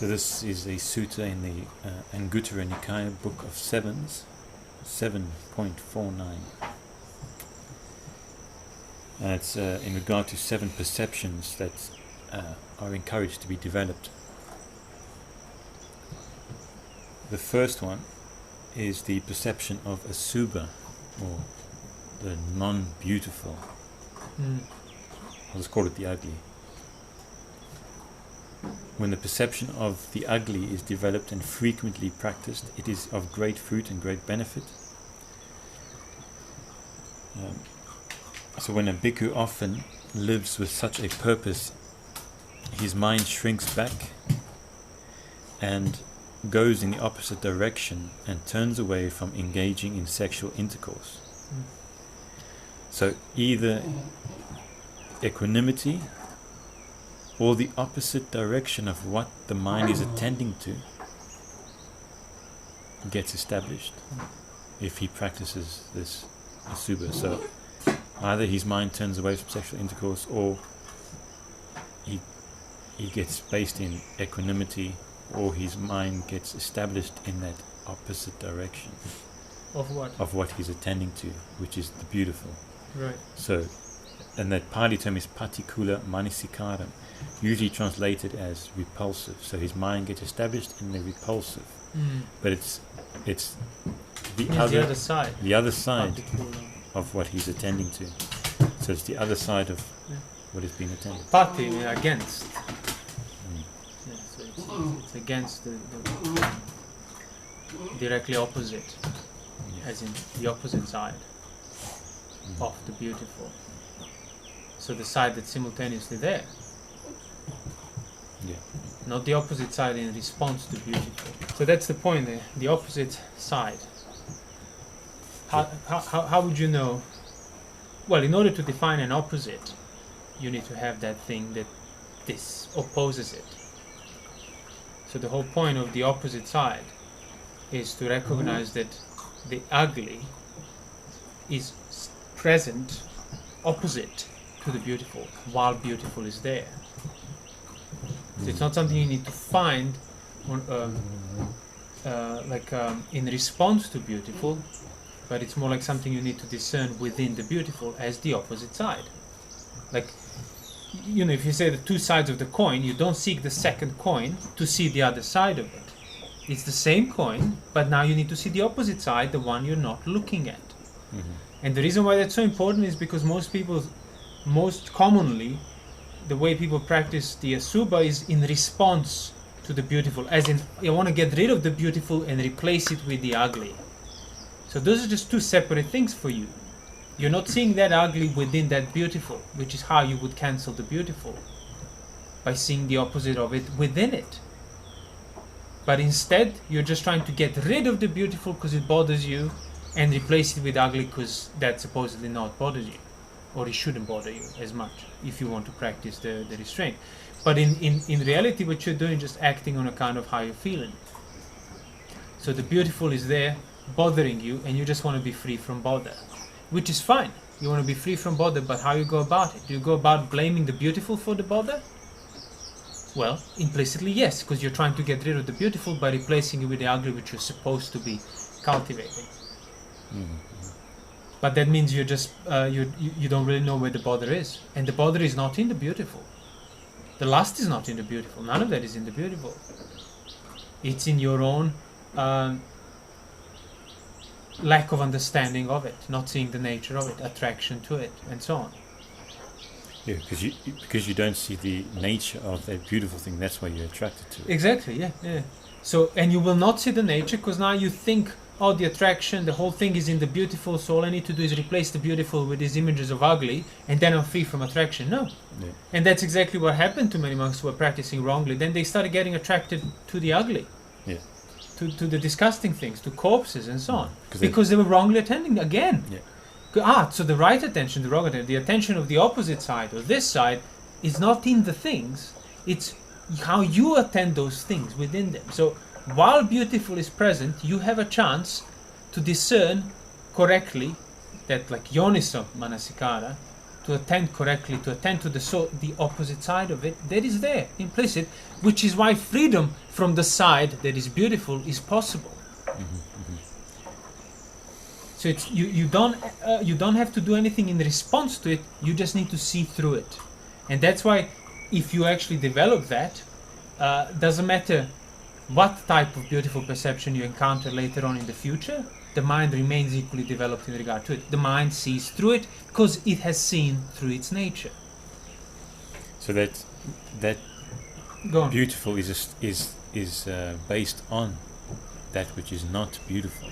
So this is a sutta in the Anguttara Nikaya, Book of Sevens, 7.49. And it's in regard to 7 perceptions that are encouraged to be developed. The first one is the perception of asubha, or the non-beautiful. I'll just call it the ugly. When the perception of the ugly is developed and frequently practiced, it is of great fruit and great benefit. So when a bhikkhu often lives with such a purpose, his mind shrinks back and goes in the opposite direction and turns away from engaging in sexual intercourse. So either equanimity or the opposite direction of what the mind is attending to gets established if he practices this asubha. So either his mind turns away from sexual intercourse, or he gets based in equanimity, or his mind gets established in that opposite direction of what? Of what he's attending to, which is the beautiful. Right. So, and that Pali term is patikula manisikaram, usually translated as repulsive. So his mind gets established in the repulsive, but it's the other side. The other side Patikula. of what he's attending to. So it's the other side of what is being attended. Pati, against. Yeah, so it's against the directly opposite, as in the opposite side of the beautiful. So the side that's simultaneously there. Yeah. Not the opposite side in response to beautiful. So that's the point there, the opposite side. How would you know? Well, in order to define an opposite, you need to have that thing that this opposes it. So the whole point of the opposite side is to recognize that the ugly is present opposite to the beautiful, while beautiful is there. So it's not something you need to find in response to beautiful, but it's more like something you need to discern within the beautiful as the opposite side. Like, you know, if you say the two sides of the coin, you don't seek the second coin to see the other side of it. It's the same coin, but now you need to see the opposite side, the one you're not looking at. And the reason why that's so important is because most commonly, the way people practice the asubha is in response to the beautiful, as in, you want to get rid of the beautiful and replace it with the ugly. So those are just two separate things for you. You're not seeing that ugly within that beautiful, which is how you would cancel the beautiful, by seeing the opposite of it within it. But instead, you're just trying to get rid of the beautiful because it bothers you, and replace it with ugly because that supposedly not bothers you, or it shouldn't bother you as much if you want to practice the restraint. But in reality, what you're doing is just acting on account of how you're feeling. So the beautiful is there bothering you, and you just want to be free from bother, which is fine. You want to be free from bother, but how you go about it? Do you go about blaming the beautiful for the bother? Well, implicitly yes, because you're trying to get rid of the beautiful by replacing it with the ugly, which you're supposed to be cultivating. But that means you're just you don't really know where the bother is, and the bother is not in the beautiful. The lust is not in the beautiful. None of that is in the beautiful. It's in your own lack of understanding of it, not seeing the nature of it, attraction to it, and so on. Yeah, because you don't see the nature of that beautiful thing. That's why you're attracted to it. Exactly. Yeah. So, and you will not see the nature because now you think, oh, the attraction, the whole thing is in the beautiful, so all I need to do is replace the beautiful with these images of ugly, and then I'm free from attraction. No. Yeah. And that's exactly what happened to many monks who were practicing wrongly. Then they started getting attracted to the ugly, to the disgusting things, to corpses and so on, because they were wrongly attending again. Yeah. So the right attention, the wrong attention, the attention of the opposite side, or this side, is not in the things, it's how you attend those things within them. So while beautiful is present, you have a chance to discern correctly that, like yoniso manasikara, to attend correctly, to attend to the opposite side of it, that is there, implicit, which is why freedom from the side that is beautiful is possible. So it's you don't have to do anything in response to it. You just need to see through it, and that's why if you actually develop that, doesn't matter what type of beautiful perception you encounter later on in the future, the mind remains equally developed in regard to it. The mind sees through it because it has seen through its nature. So that Go on. beautiful is based on that which is not beautiful.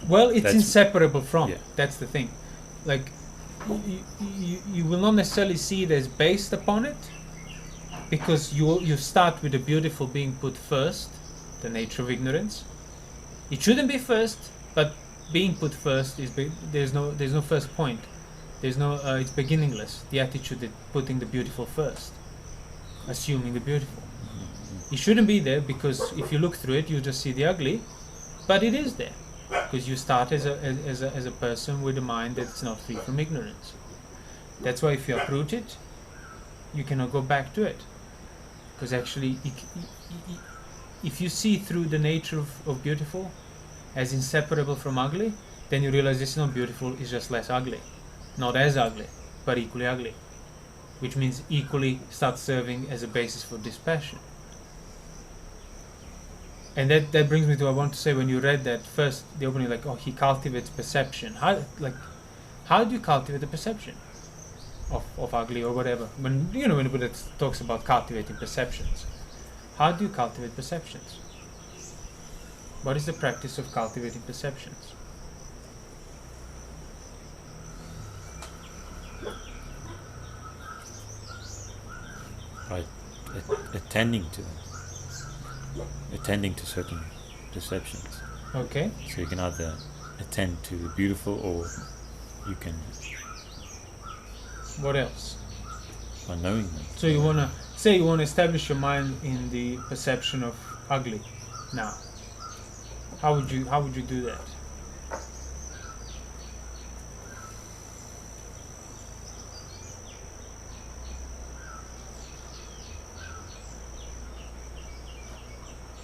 Well, it's That's- inseparable from. yeah. That's the thing. Like, you will not necessarily see it as based upon it, because you start with the beautiful being put first, the nature of ignorance. It shouldn't be first, but being put first is there's no first point. There's no it's beginningless. The attitude that putting the beautiful first, assuming the beautiful. It shouldn't be there, because if you look through it, you just see the ugly, but it is there. Because you start as a person with a mind that's not free from ignorance. That's why if you uproot it, you cannot go back to it. Because actually, if you see through the nature of beautiful as inseparable from ugly, then you realize it's not beautiful, it's just less ugly. Not as ugly, but equally ugly. Which means equally starts serving as a basis for dispassion. And that brings me to, I want to say, when you read that first, the opening, like, oh, he cultivates perception. How do you cultivate the perception of ugly or whatever? When when Buddha talks about cultivating perceptions, how do you cultivate perceptions? What is the practice of cultivating perceptions? By attending to them. Attending to certain perceptions. Okay. So you can either attend to the beautiful, or you can, What else? by knowing them. So you want to establish your mind in the perception of ugly. Now, how would you do that?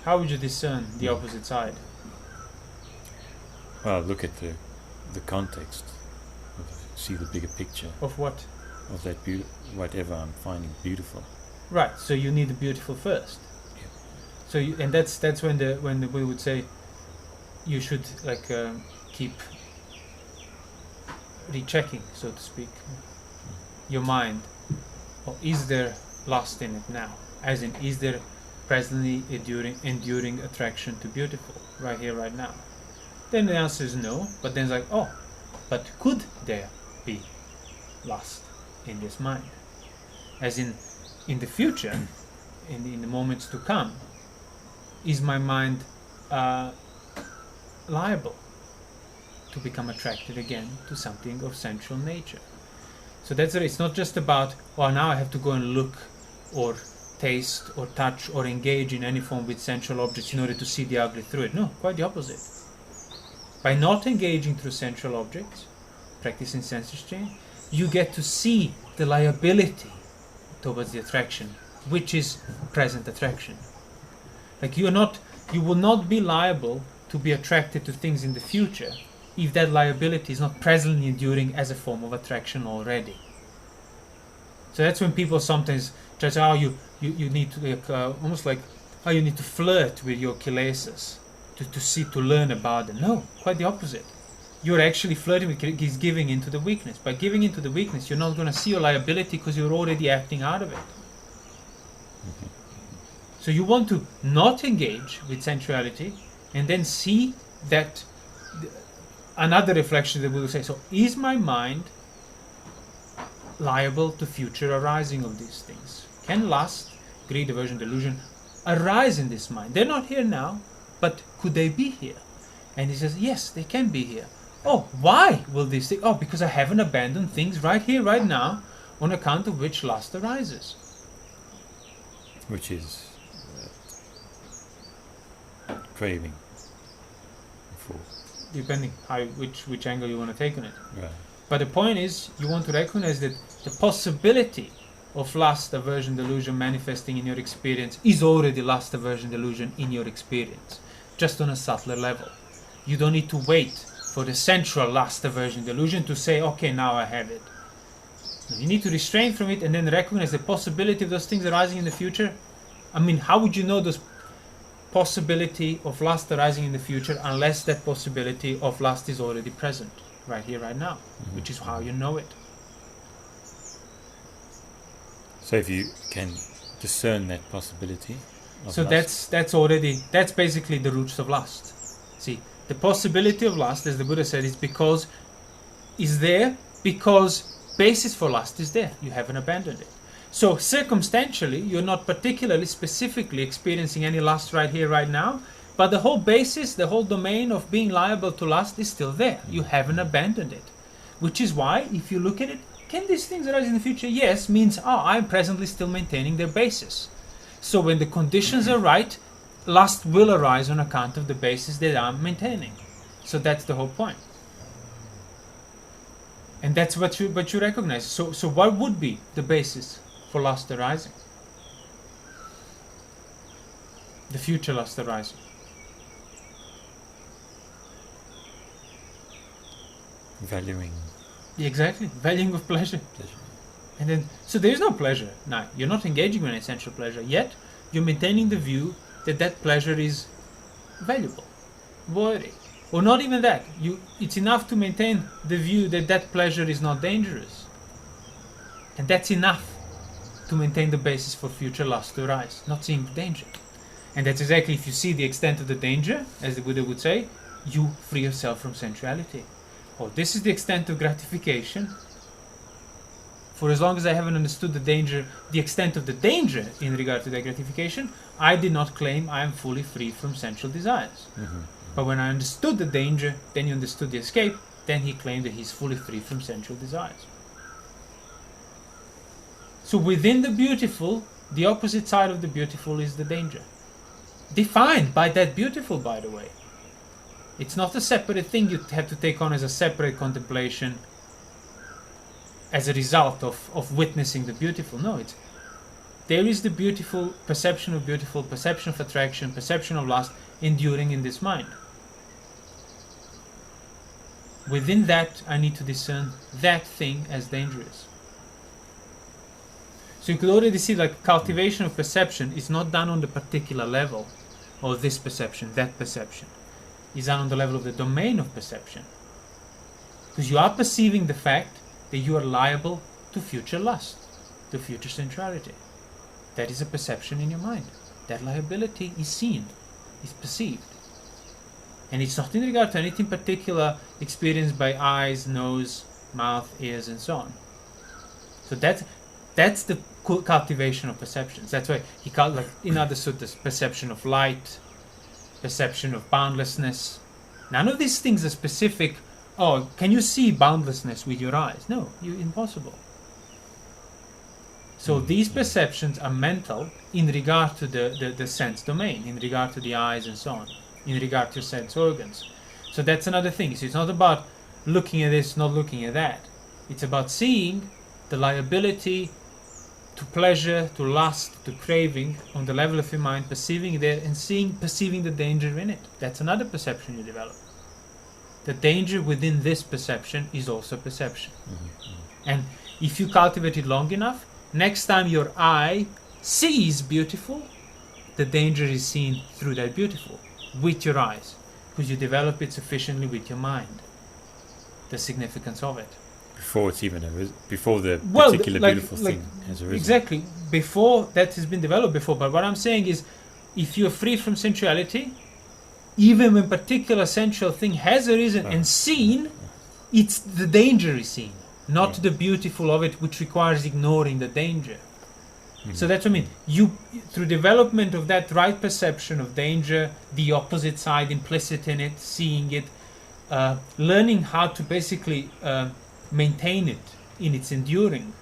How would you discern the opposite side? Well, look at the context, see the bigger picture Of what? of that whatever I'm finding beautiful. Right. So you need the beautiful first. Yeah. So and that's when we would say you should keep rechecking, so to speak, your mind. Or is there lust in it now? As in, is there presently enduring attraction to beautiful right here, right now? Then the answer is no. But then it's like, oh, but could there be lust in this mind? As in the future, in the moments to come, is my mind liable to become attracted again to something of sensual nature? So that's it. It's not just about, oh, now I have to go and look or taste or touch or engage in any form with sensual objects in order to see the ugly through it. No, quite the opposite. By not engaging through sensual objects, practicing sense exchange, you get to see the liability towards the attraction, which is present attraction. Like you will not be liable to be attracted to things in the future if that liability is not presently enduring as a form of attraction already. So that's when people sometimes judge, oh, you need to almost like, oh, you need to flirt with your kilesas to learn about them. No, quite the opposite. You're actually flirting with is giving into the weakness. By giving into the weakness, you're not going to see your liability because you're already acting out of it. So you want to not engage with sensuality and then see that another reflection that we will say, so is my mind liable to future arising of these things? Can lust, greed, aversion, delusion arise in this mind? They're not here now, but could they be here? And he says, yes, they can be here. Oh, why will this thing? Oh, because I haven't abandoned things right here, right now, on account of which lust arises. Which is craving for. Depending which angle you want to take on it. Right. But the point is, you want to recognize that the possibility of lust, aversion, delusion manifesting in your experience is already lust, aversion, delusion in your experience, just on a subtler level. You don't need to wait for the central lust, aversion, delusion to say, okay, now I have it. No, you need to restrain from it and then recognize the possibility of those things arising in the future. I mean, how would you know those possibility of lust arising in the future unless that possibility of lust is already present right here, right now, which is how you know it. So if you can discern that possibility of So lust, that's basically the roots of lust. See, the possibility of lust, as the Buddha said, is there because basis for lust is there. You haven't abandoned it. So circumstantially, you're not particularly specifically experiencing any lust right here, right now, but the whole basis, the whole domain of being liable to lust is still there. You haven't abandoned it. Which is why, if you look at it, can these things arise in the future? Yes, means, I'm presently still maintaining their basis. So when the conditions are right, lust will arise on account of the basis that I'm maintaining. So that's the whole point. And that's what you recognize. So what would be the basis for lust arising? The future lust arising. valuing Exactly, valuing of pleasure. pleasure. And then, so there is no pleasure. Now, you're not engaging in essential pleasure, yet you're maintaining the view that that pleasure is valuable, worthy. Or not even that. It's enough to maintain the view that that pleasure is not dangerous. And that's enough to maintain the basis for future lust to arise, not seeing danger. And that's exactly, if you see the extent of the danger, as the Buddha would say, you free yourself from sensuality. Oh, this is the extent of gratification. For as long as I haven't understood the extent of the danger in regard to that gratification, I did not claim I am fully free from sensual desires. Mm-hmm. But when I understood the danger, then you understood the escape, then he claimed that he's fully free from sensual desires. So within the beautiful, the opposite side of the beautiful is the danger. Defined by that beautiful, by the way. It's not a separate thing you have to take on as a separate contemplation as a result of witnessing the beautiful. No, there is the beautiful, perception of attraction, perception of lust, enduring in this mind. Within that, I need to discern that thing as dangerous. So you could already see, like, cultivation of perception is not done on the particular level of this perception, that perception. It's done on the level of the domain of perception. Because you are perceiving the fact that you are liable to future lust, to future sensuality. That is a perception in your mind. That liability is seen, is perceived. And it's not in regard to anything particular experienced by eyes, nose, mouth, ears, and so on. So that's the cultivation of perceptions. That's why he called, like in other suttas, perception of light, perception of boundlessness. None of these things are specific. Oh, can you see boundlessness with your eyes? No, impossible. So these perceptions are mental in regard to the sense domain, in regard to the eyes and so on, in regard to sense organs. So that's another thing. So it's not about looking at this, not looking at that. It's about seeing the liability to pleasure, to lust, to craving on the level of your mind, perceiving it and perceiving the danger in it. That's another perception you develop. The danger within this perception is also perception. Mm-hmm. And if you cultivate it long enough, next time your eye sees beautiful, the danger is seen through that beautiful, with your eyes, because you develop it sufficiently with your mind, the significance of it. Before it's even before the particular beautiful thing has arisen. Exactly, before that has been developed before. But what I'm saying is, if you're free from sensuality, even when particular sensual thing has arisen and seen, it's the danger is seen, not the beautiful of it, which requires ignoring the danger. Mm-hmm. So that's what I mean. You, through development of that right perception of danger, the opposite side implicit in it, seeing it, learning how to basically maintain it in its enduring,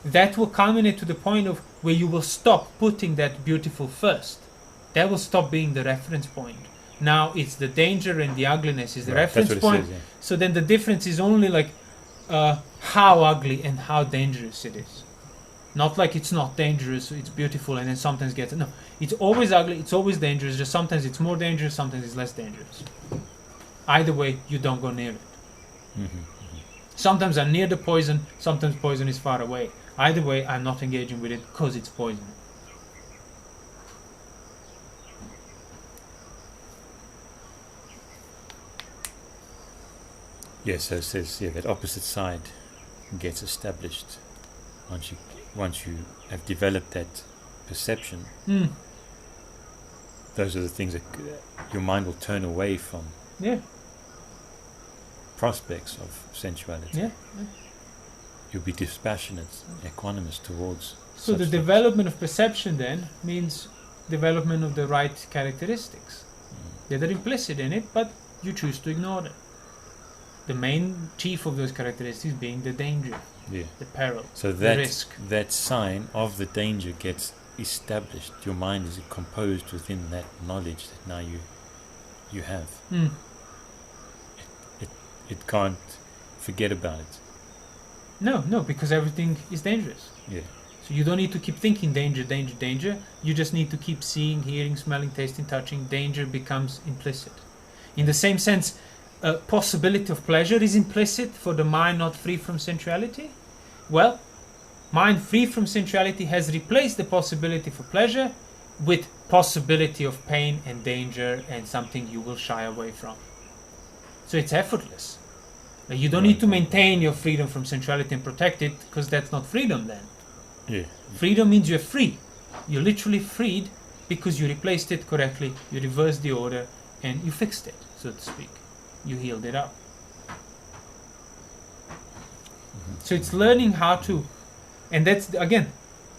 that will culminate to the point of where you will stop putting that beautiful first. That will stop being the reference point. Now it's the danger and the ugliness is the Right, reference that's what it point. says, yeah. So then the difference is only like how ugly and how dangerous it is. Not like it's not dangerous, it's beautiful, and then sometimes gets no. It's always ugly. It's always dangerous. Just sometimes it's more dangerous. Sometimes it's less dangerous. Either way, you don't go near it. Mm-hmm. Sometimes I'm near the poison. Sometimes poison is far away. Either way, I'm not engaging with it because it's poison. Yeah, so it says that opposite side gets established once you have developed that perception. Mm. Those are the things that your mind will turn away from. Yeah. Prospects of sensuality. Yeah. You'll be dispassionate, equanimous towards. So such the things. development of perception then means development of the right characteristics. They're implicit in it, but you choose to ignore them. The main chief of those characteristics being the danger, the peril, So the risk. that sign of the danger gets established. Your mind is composed within that knowledge that now you have. Mm. It can't forget about it. No, because everything is dangerous. Yeah. So you don't need to keep thinking danger, danger, danger. You just need to keep seeing, hearing, smelling, tasting, touching. Danger becomes implicit. In the same sense, a possibility of pleasure is implicit for the mind not free from sensuality. Well, mind free from sensuality has replaced the possibility for pleasure with possibility of pain and danger and something you will shy away from. So it's effortless. You don't need to maintain your freedom from sensuality and protect it, because that's not freedom then. Yeah. Freedom means you're free. You're literally freed because you replaced it correctly, you reversed the order, and you fixed it, so to speak. You healed it up. So it's learning how to, and that's, again,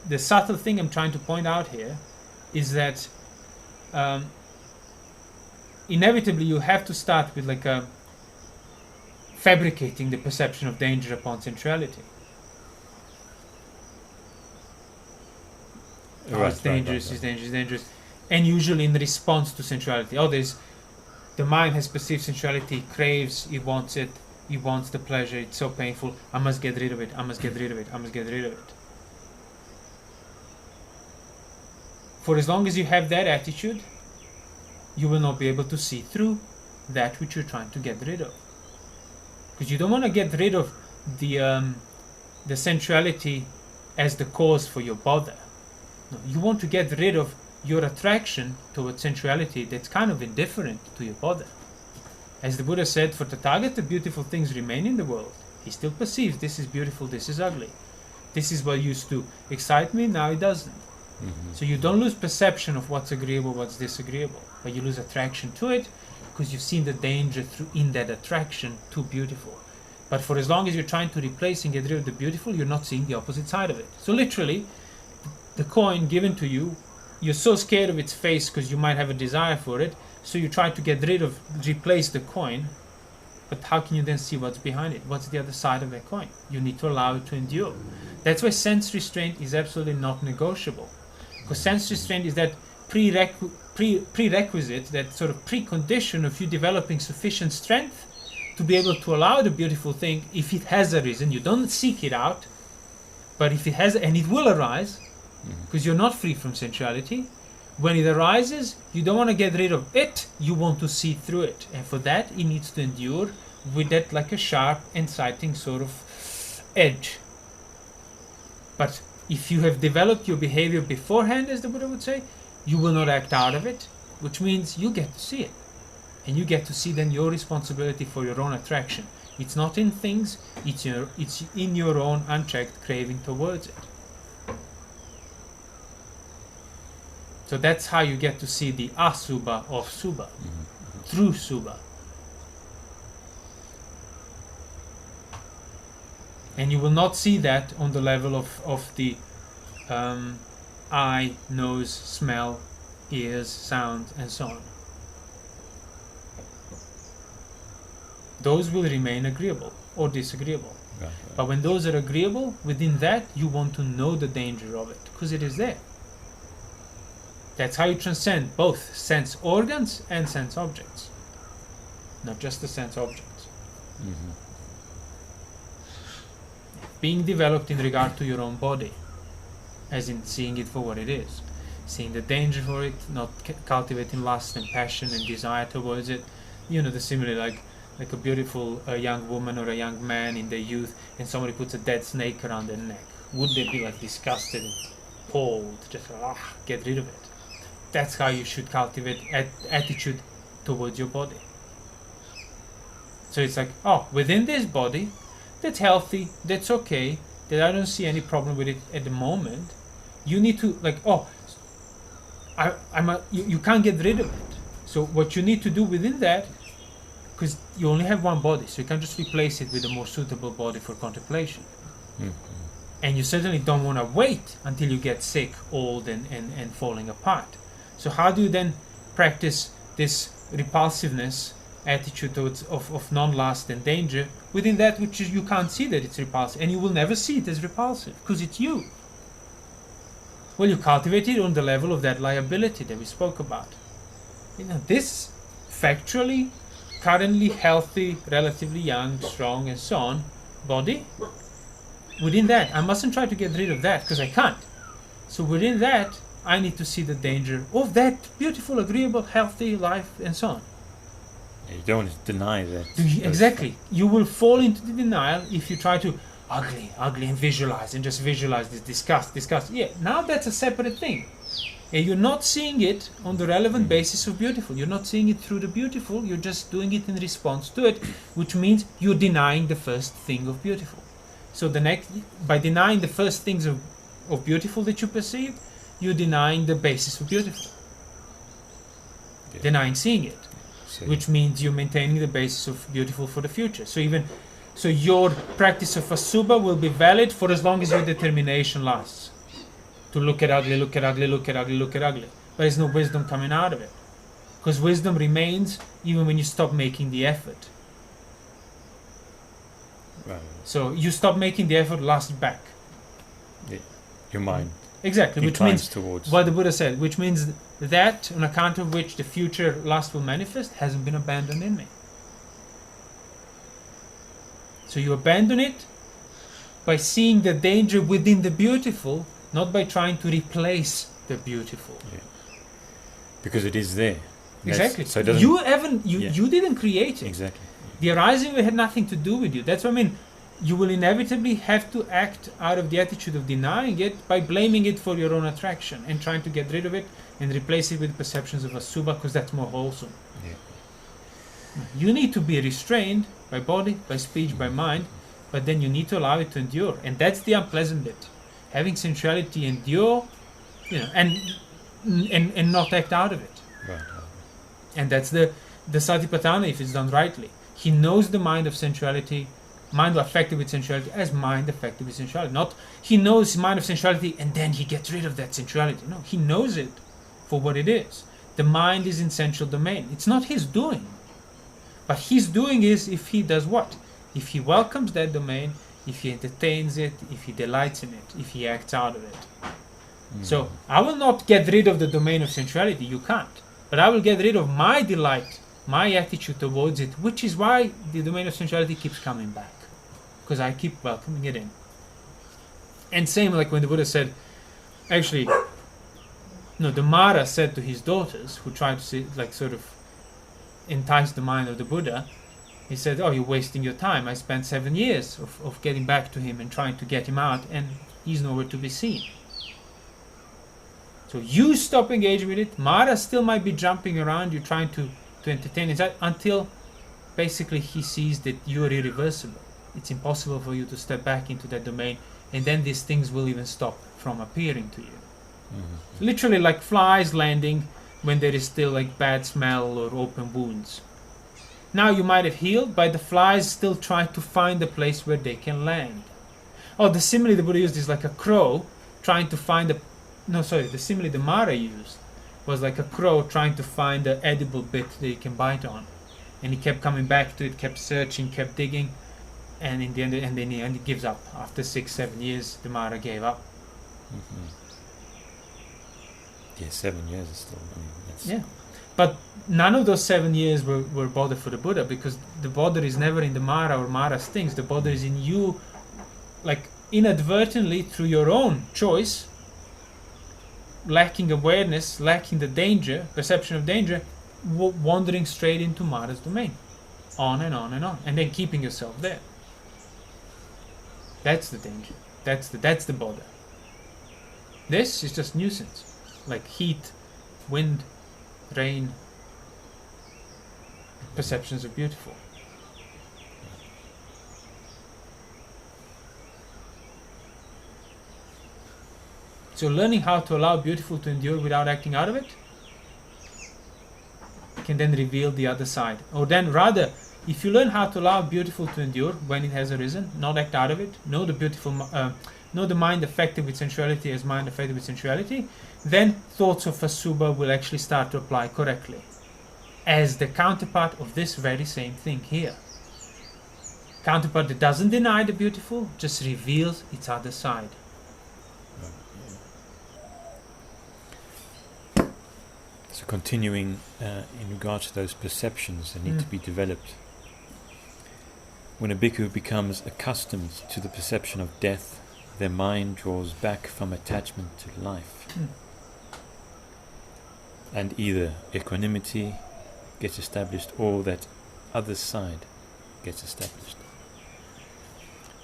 the subtle thing I'm trying to point out here is that inevitably you have to start with like a fabricating the perception of danger upon sensuality. It's dangerous, it's dangerous, it's dangerous. And usually in response to sensuality. The mind has perceived sensuality, craves, it wants the pleasure, it's so painful, I must get rid of it, I must get rid of it, I must get rid of it. For as long as you have that attitude, you will not be able to see through that which you're trying to get rid of. Because you don't want to get rid of the sensuality as the cause for your bother. No, you want to get rid of your attraction towards sensuality that's kind of indifferent to your bother. As the Buddha said, for Tathagata, beautiful things remain in the world. He still perceives this is beautiful, this is ugly. This is what used to excite me, now it doesn't. Mm-hmm. So you don't lose perception of what's agreeable, what's disagreeable, but you lose attraction to it because you've seen the danger in that attraction to beautiful. But for as long as you're trying to replace and get rid of the beautiful, you're not seeing the opposite side of it. So literally, the coin given to you, you're so scared of its face because you might have a desire for it, so you try to replace the coin, but how can you then see what's behind it? What's the other side of that coin? You need to allow it to endure. That's why sense restraint is absolutely not negotiable. Because sense restraint is that prerequisite, that sort of precondition of you developing sufficient strength to be able to allow the beautiful thing, if it has a reason, you don't seek it out, but if it has, and it will arise, because you're not free from sensuality. When it arises, you don't want to get rid of it, you want to see through it. And for that, it needs to endure with that like a sharp, inciting sort of edge. But if you have developed your behavior beforehand, as the Buddha would say, you will not act out of it, which means you get to see it. And you get to see then your responsibility for your own attraction. It's not in things, it's in your own unchecked craving towards it. So that's how you get to see the asubha of subha, through subha. And you will not see that on the level of the eye, nose, smell, ears, sound, and so on. Those will remain agreeable or disagreeable. Right. But when those are agreeable, within that you want to know the danger of it, because it is there. That's how you transcend both sense organs and sense objects, not just the sense objects. Mm-hmm. Being developed in regard to your own body, as in seeing it for what it is, seeing the danger for it, not cultivating lust and passion and desire towards it. You know, the simile, like a beautiful young woman or a young man in their youth, and somebody puts a dead snake around their neck. Would they be like disgusted and appalled, just get rid of it? That's how you should cultivate attitude towards your body. So it's like, within this body, that's healthy, that's okay, that I don't see any problem with it at the moment. You need to, like, you can't get rid of it. So what you need to do within that, because you only have one body, so you can't just replace it with a more suitable body for contemplation. Mm-hmm. And you certainly don't want to wait until you get sick, old, and falling apart. So how do you then practice this repulsiveness attitude towards of non-lust and danger within that which you can't see that it's repulsive, and you will never see it as repulsive because it's you? Well, you cultivate it on the level of that liability that we spoke about. You know, this factually, currently healthy, relatively young, strong, and so on body, within that, I mustn't try to get rid of that because I can't. So within that, I need to see the danger of that beautiful, agreeable, healthy life and so on. You don't want to deny that. Exactly. You will fall into the denial if you try to ugly, and visualize this disgust. Yeah, now that's a separate thing. And you're not seeing it on the relevant basis of beautiful. You're not seeing it through the beautiful. You're just doing it in response to it, which means you're denying the first thing of beautiful. So by denying the first things of beautiful that you perceive, you're denying the basis of beautiful. Yeah. Denying seeing it. Which means you're maintaining the basis of beautiful for the future. So your practice of asubha will be valid for as long as your determination lasts. To look at ugly. But there's no wisdom coming out of it. Because wisdom remains even when you stop making the effort. Right. So you stop making the effort, last back. Yeah. Your mind. Exactly, which means towards what the Buddha said, which means that on account of which the future lust will manifest hasn't been abandoned in me. So you abandon it by seeing the danger within the beautiful, not by trying to replace the beautiful. Yeah. Because it is there. Exactly. So you didn't create it. Exactly. The arising had nothing to do with you. That's what I mean. You will inevitably have to act out of the attitude of denying it by blaming it for your own attraction and trying to get rid of it and replace it with perceptions of asubha because that's more wholesome. Yeah. You need to be restrained by body, by speech, by mind, but then you need to allow it to endure. And that's the unpleasant bit. Having sensuality endure, and not act out of it. Right. And that's the satipatthana if it's done rightly. He knows the mind of sensuality, mind affected with sensuality as mind affected with sensuality. Not he knows mind of sensuality and then he gets rid of that sensuality. No, he knows it for what it is. The mind is in sensual domain. It's not his doing. But his doing is if he does what? If he welcomes that domain, if he entertains it, if he delights in it, if he acts out of it. So I will not get rid of the domain of sensuality. You can't. But I will get rid of my delight, my attitude towards it, which is why the domain of sensuality keeps coming back. Because I keep welcoming it in. And same like when the Buddha said, actually, the Mara said to his daughters, who tried to sort of entice the mind of the Buddha, he said, you're wasting your time. I spent 7 years of getting back to him and trying to get him out, and he's nowhere to be seen. So you stop engaging with it. Mara still might be jumping around you trying to entertain it until basically he sees that you are irreversible. It's impossible for you to step back into that domain, and then these things will even stop from appearing to you. Mm-hmm. Literally like flies landing when there is still like bad smell or open wounds. Now you might have healed, but the flies still try to find a place where they can land. The simile the Buddha used is like a crow trying to find the simile the Mara used was like a crow trying to find the edible bit that he can bite on. And he kept coming back to it, kept searching, kept digging, and in the end he gives up. After 6-7 years, the Mara gave up. Mm-hmm. Yeah, 7 years is still. I mean, that's Yeah. But none of those 7 years were Bodha for the Buddha, because the Bodha is never in the Mara or Mara's things. The Bodha is in you, like inadvertently through your own choice, lacking awareness, lacking the danger, perception of danger, wandering straight into Mara's domain. On and on and on. And then keeping yourself there. That's the danger. That's the Bodha. This is just nuisance. Like heat, wind, rain, perceptions of beautiful. So learning how to allow beautiful to endure without acting out of it can then reveal the other side. Or then rather, if you learn how to allow beautiful to endure when it has arisen, not act out of it, know the beautiful, know the mind affected with sensuality as mind affected with sensuality, then thoughts of Asubha will actually start to apply correctly as the counterpart of this very same thing here. Counterpart that doesn't deny the beautiful, just reveals its other side. So continuing in regards to those perceptions that need to be developed. When a bhikkhu becomes accustomed to the perception of death, their mind draws back from attachment to life. And either equanimity gets established or that other side gets established.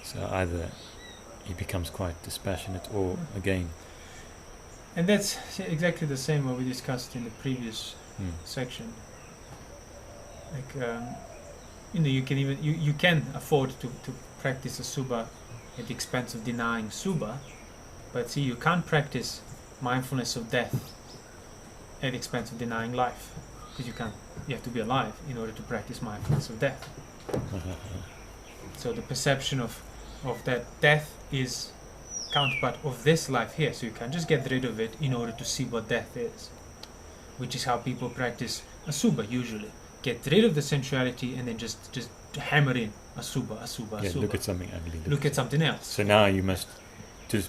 So either he becomes quite dispassionate or again. And that's exactly the same what we discussed in the previous section. Like, you can even you can afford to practice Asubha at the expense of denying Subha, but see, you can't practice mindfulness of death at the expense of denying life, because you have to be alive in order to practice mindfulness of death. So the perception of that death is counterpart of this life here, so you can't just get rid of it in order to see what death is, which is how people practice Asubha usually. Get rid of the sensuality and then just hammer in Asubha. Yeah, look at something ugly. Look at something else. So now you must, to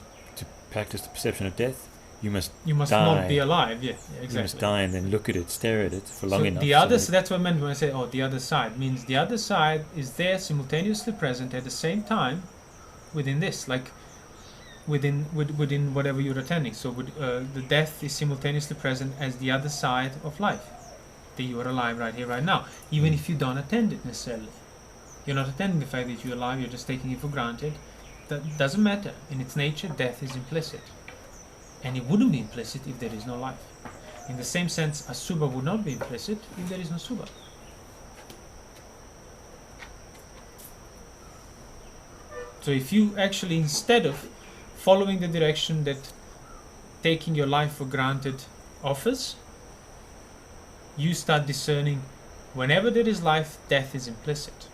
practice the perception of death, you must die. Not be alive. Yeah, exactly. You must die and then look at it, stare at it for long enough. So that's what I meant when I say, the other side, means the other side is there simultaneously present at the same time within this, like within whatever you're attending. So the death is simultaneously present as the other side of life, that you are alive right here, right now, even if you don't attend it necessarily. You're not attending the fact that you're alive, you're just taking it for granted. That doesn't matter. In its nature, death is implicit. And it wouldn't be implicit if there is no life. In the same sense, Asubha would not be implicit if there is no Subha. So if you actually, instead of following the direction that taking your life for granted offers, you start discerning whenever there is life, death is implicit.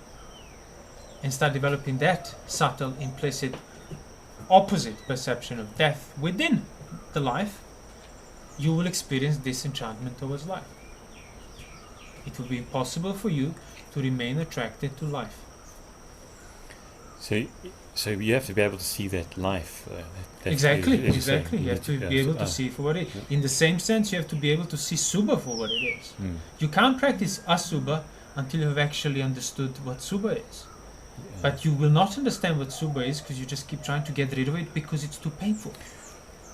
And start developing that subtle, implicit, opposite perception of death within the life, you will experience disenchantment towards life. It will be impossible for you to remain attracted to life. So you have to be able to see that life. Exactly. You have to be able to see it for what it is. In the same sense, you have to be able to see Subha for what it is. You can't practice Asubha until you have actually understood what Subha is. But you will not understand what Subha is because you just keep trying to get rid of it because it's too painful.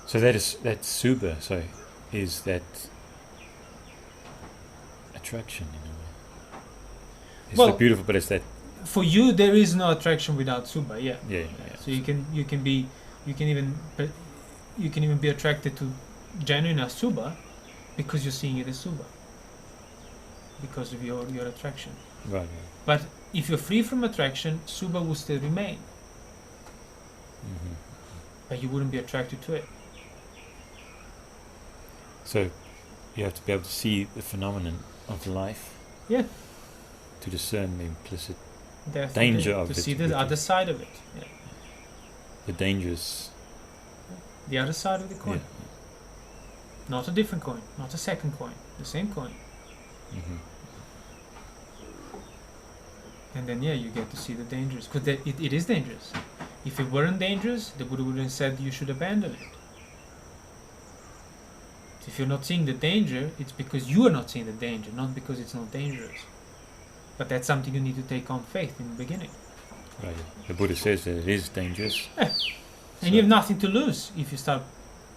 So that's Subha. So is that attraction in a way? It's the beautiful, but it's that. For you, there is no attraction without Subha. Yeah. So you can even be attracted to genuine Asubha because you're seeing it as Subha. Because of your attraction. Right. But if you're free from attraction, Subha will still remain. But you wouldn't be attracted to it. So you have to be able to see the phenomenon of life. Yeah. To discern the implicit danger of it. To it. see the other side of it. Yeah. The dangers. The other side of the coin. Yeah. Not a different coin. Not a second coin. The same coin. And then you get to see the dangers. Because it is dangerous. If it weren't dangerous, the Buddha would have said you should abandon it. If you're not seeing the danger, it's because you are not seeing the danger, not because it's not dangerous. But that's something you need to take on faith in the beginning. Right. The Buddha says that it is dangerous. Yeah. And you have nothing to lose if you start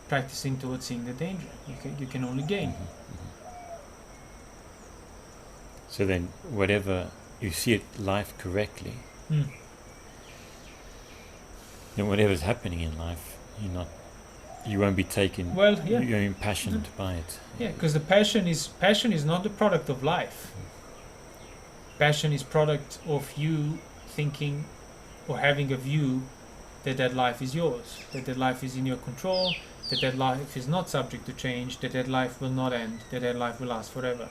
practicing towards seeing the danger. You can only gain. So then, whatever you see it life correctly, then whatever's happening in life, you won't be taken. Well, yeah. You're impassioned by it. Yeah, because the passion is not the product of life. Passion is product of you thinking or having a view that life is yours, that life is in your control, that life is not subject to change, that life will not end, that life will last forever.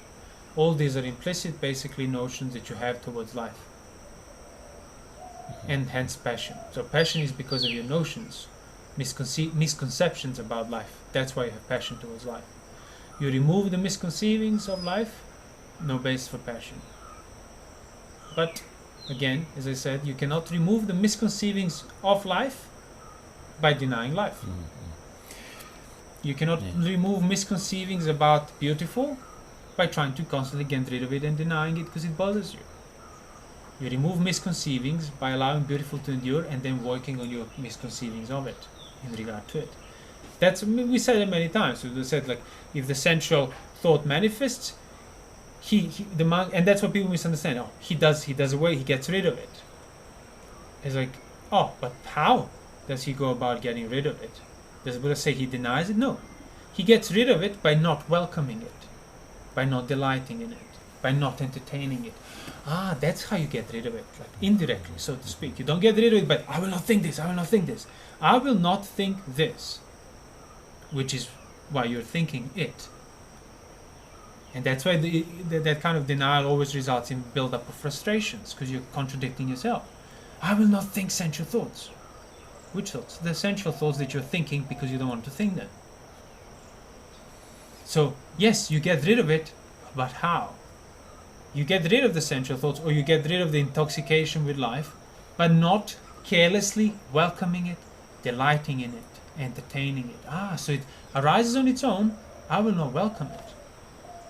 All these are implicit, basically, notions that you have towards life. And hence passion. So passion is because of your notions, misconceptions about life. That's why you have passion towards life. You remove the misconceivings of life, no basis for passion. But again, as I said, you cannot remove the misconceivings of life by denying life. You cannot remove misconceivings about beautiful by trying to constantly get rid of it and denying it because it bothers you. You remove misconceivings by allowing beautiful to endure and then working on your misconceivings of it in regard to it. We said it many times. We said, like, if the sensual thought manifests, the monk, and that's what people misunderstand. Oh, he does away, he gets rid of it. It's like, oh, but how does he go about getting rid of it? Does Buddha say he denies it? No. He gets rid of it by not welcoming it, by not delighting in it, by not entertaining it. That's how you get rid of it, like indirectly, so to speak. You don't get rid of it, but I will not think this, I will not think this. I will not think this, which is why you're thinking it. And that's why that kind of denial always results in build-up of frustrations, because you're contradicting yourself. I will not think sensual thoughts. Which thoughts? The sensual thoughts that you're thinking because you don't want to think them. So, yes, you get rid of it, but how? You get rid of the sensual thoughts, or you get rid of the intoxication with life, but not carelessly welcoming it, delighting in it, entertaining it. So it arises on its own, I will not welcome it.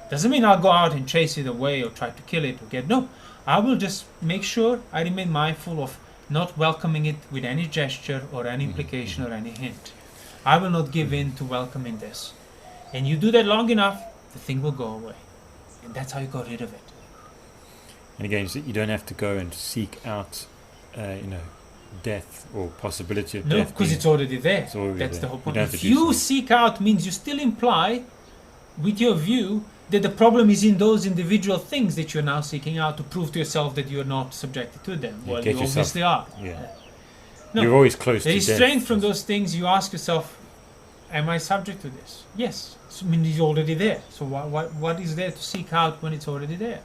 Doesn't mean I'll go out and chase it away or try to kill it or no. I will just make sure I remain mindful of not welcoming it with any gesture or any implication or any hint. I will not give in to welcoming this. And you do that long enough, the thing will go away. And that's how you got rid of it. And again, you don't have to go and seek out, death or possibility of death. No, because it's already there. That's the whole point. If you seek out, means you still imply, with your view, that the problem is in those individual things that you're now seeking out to prove to yourself that you're not subjected to them. Well, you obviously are. Yeah. No, you're always close to death. Restrained from those things, you ask yourself, am I subject to this? Yes. So, it's already there. So what is there to seek out when it's already there?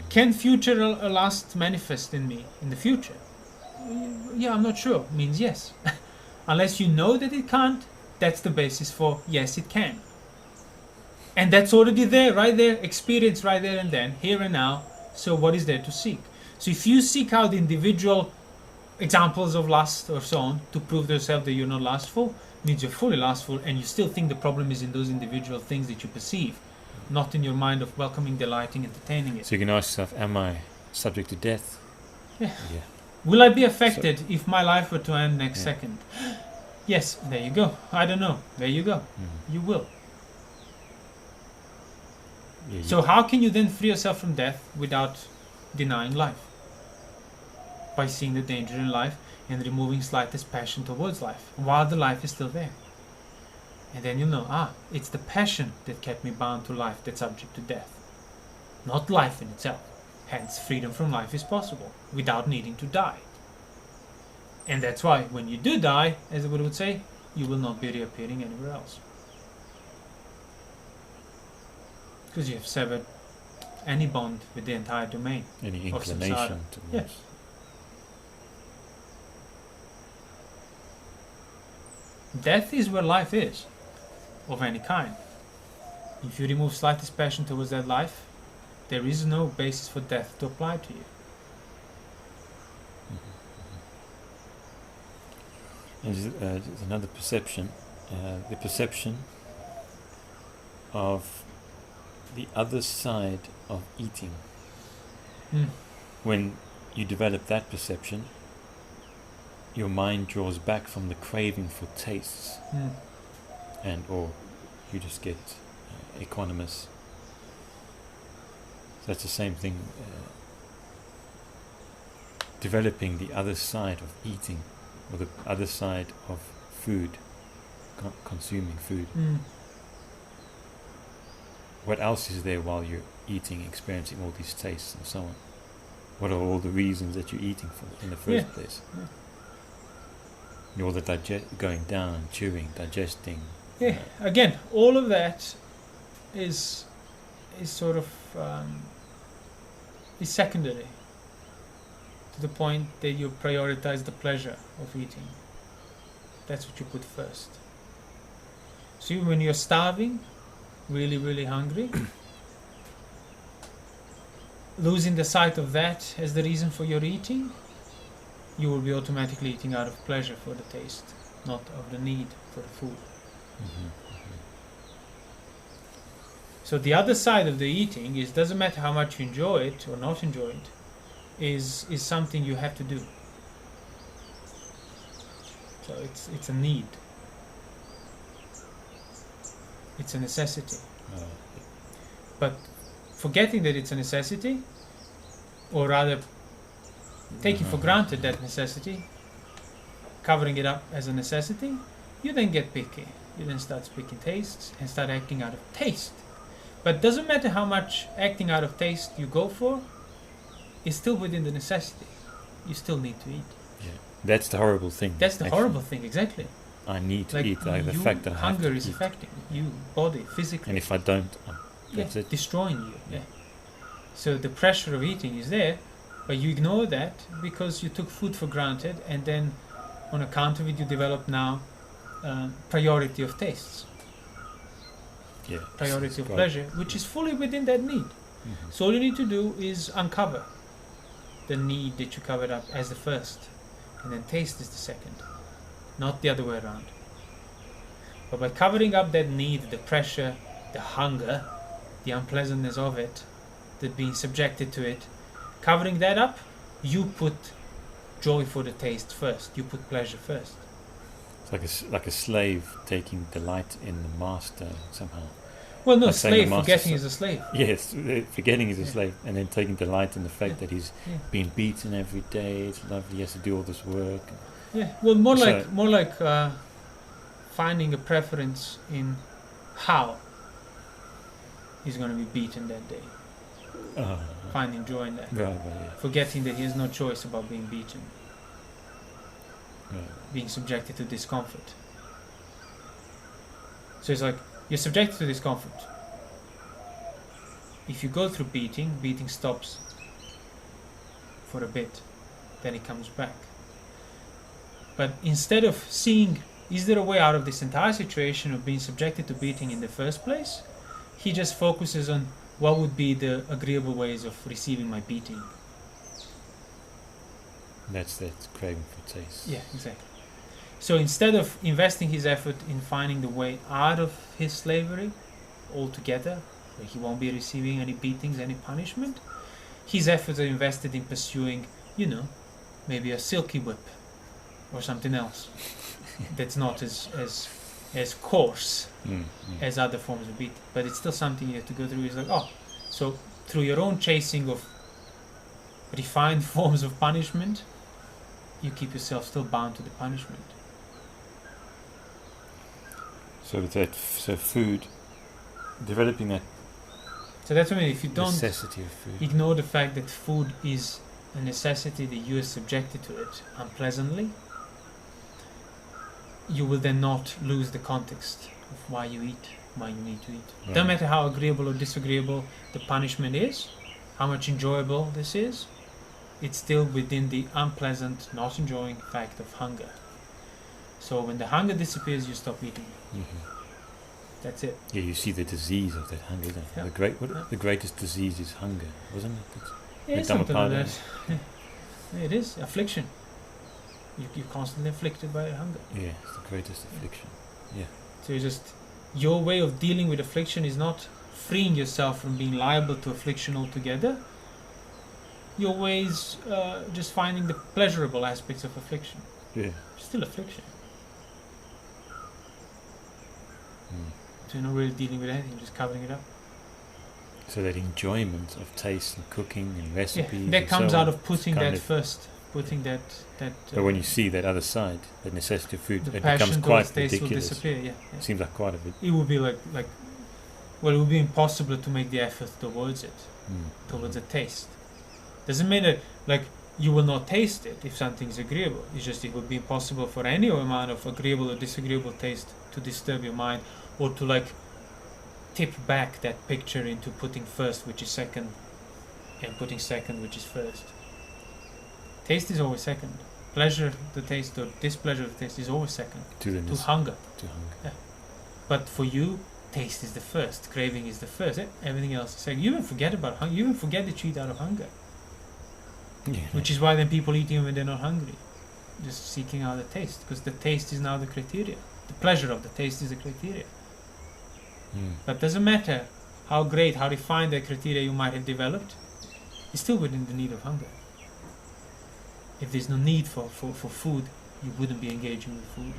Can future lust manifest in me in the future? Yeah, I'm not sure. Means yes. Unless you know that it can't, that's the basis for yes, it can. And that's already there, right there, experience right there and then, here and now. So what is there to seek? So if you seek out individual examples of lust or so on to prove to yourself that you're not lustful, means you're fully lustful and you still think the problem is in those individual things that you perceive, not in your mind of welcoming, delighting, entertaining it. So you can ask yourself, am I subject to death? Yeah. Will I be affected if my life were to end next second? Yes, there you go. I don't know. There you go. You will. So how can you then free yourself from death without denying life? By seeing the danger in life and removing slightest passion towards life while the life is still there. And then you'll know, it's the passion that kept me bound to life that's subject to death, not life in itself. Hence, freedom from life is possible without needing to die. And that's why when you do die, as the Buddha would say, you will not be reappearing anywhere else. Because you have severed any bond with the entire domain. Any of inclination samsara. to Yes. Death is where life is, of any kind. If you remove slightest passion towards that life, there is no basis for death to apply to you. There's another perception. The perception of the other side of eating. Mm. When you develop that perception, your mind draws back from the craving for tastes, Mm. and or you just get equanimous. That's the same thing. Developing the other side of eating, or the other side of food, consuming food. Mm. What else is there while you're eating, experiencing all these tastes and so on? What are all the reasons that you're eating for in the first place? All the going down, chewing, digesting. Yeah. Again, all of that is sort of is secondary to the point that you prioritize the pleasure of eating. That's what you put first. So when you're starving, really, really hungry, losing the sight of that as the reason for your eating, you will be automatically eating out of pleasure for the taste, not of the need for the food. Mm-hmm. So the other side of the eating is, doesn't matter how much you enjoy it or not enjoy it, is something you have to do. So it's a need. It's a necessity. But forgetting that it's a necessity, or rather taking for granted that necessity, covering it up as a necessity, you then get picky. You then start picking tastes and start acting out of taste. But doesn't matter how much acting out of taste you go for, it's still within the necessity. You still need to eat. Yeah, that's the horrible thing. That's the horrible thing, exactly. I need to Like eat. Like the fact that I have hunger to is eat. affecting you, body, physically. And if I don't, that's it. Destroying you. Yeah. So the pressure of eating is there, but you ignore that because you took food for granted, and then on account of it, you develop now priority of tastes, Yeah. priority of Right. pleasure, which is fully within that need. Mm-hmm. So all you need to do is uncover the need that you covered up as the first, and then taste is the second, not the other way around. But by covering up that need, the pressure, the hunger, the unpleasantness of it, the being subjected to it, covering that up, you put joy for the taste first. You put pleasure first. It's like a slave taking delight in the master somehow. Well, no, Like saying the slave master forgetting so- is a slave. Yes, forgetting he's a Yeah. slave, and then taking delight in the fact Yeah. that he's Yeah. being beaten every day. It's lovely. He has to do all this work. Yeah. Well, more So- like finding a preference in how he's going to be beaten that day. Finding joy in that. Right, yeah. Forgetting that he has no choice about being beaten, Right. being subjected to discomfort. So it's like, you're subjected to discomfort. If you go through beating stops for a bit, then it comes back. But instead of seeing, is there a way out of this entire situation of being subjected to beating in the first place, he just focuses on what would be the agreeable ways of receiving my beating. That's that craving for taste. Yeah, exactly. So instead of investing his effort in finding the way out of his slavery altogether, where he won't be receiving any beatings, any punishment, his efforts are invested in pursuing, maybe a silky whip or something else that's not as coarse as other forms of beating. But it's still something you have to go through. It's like, so through your own chasing of refined forms of punishment, you keep yourself still bound to the punishment. So food, developing that So that's what I mean. If you don't necessity of food. ignore the fact that food is a necessity, that you are subjected to it unpleasantly, you will then not lose the context of why you eat, why you need to eat. Right. Don't matter how agreeable or disagreeable the punishment is, how much enjoyable this is, it's still within the unpleasant, not enjoying fact of hunger. So when the hunger disappears, you stop eating. That's it. Yeah, you see the disease of that hunger. Isn't it? Yeah. The greatest disease is hunger, wasn't it? Yeah, The something like Dhamma that. Yeah, it is affliction. You're constantly afflicted by hunger. Yeah, it's the greatest affliction. Yeah. So your way of dealing with affliction is not freeing yourself from being liable to affliction altogether. Your way is just finding the pleasurable aspects of affliction. Yeah. Still affliction. Mm. So you're not really dealing with anything, just covering it up. So that enjoyment of taste and cooking and recipes. Yeah, that and comes so out on, of putting kind that of- first. Putting that But when you see that other side, the necessity of food, the it becomes passion quite towards taste will ridiculous. disappear. Yeah, yeah. Seems like quite a bit. It would be like well, it would be impossible to make the effort towards it, towards the taste. Doesn't mean that like you will not taste it if something is agreeable. It's just it would be impossible for any amount of agreeable or disagreeable taste to disturb your mind, or to like tip back that picture into putting first which is second, and putting second which is first. Taste is always second. Pleasure the taste or displeasure of the taste is always second. To the To nece- hunger. to hunger. But for you, taste is the first, craving is the first. Everything else is second. You even forget about hunger. You even forget that you eat out of hunger. Yeah. Which is why then people eat even when they're not hungry. Just seeking out the taste. Because the taste is now the criteria. The pleasure of the taste is the criteria. But doesn't matter how great, how refined that criteria you might have developed, it's still within the need of hunger. If there's no need for food, you wouldn't be engaging with food.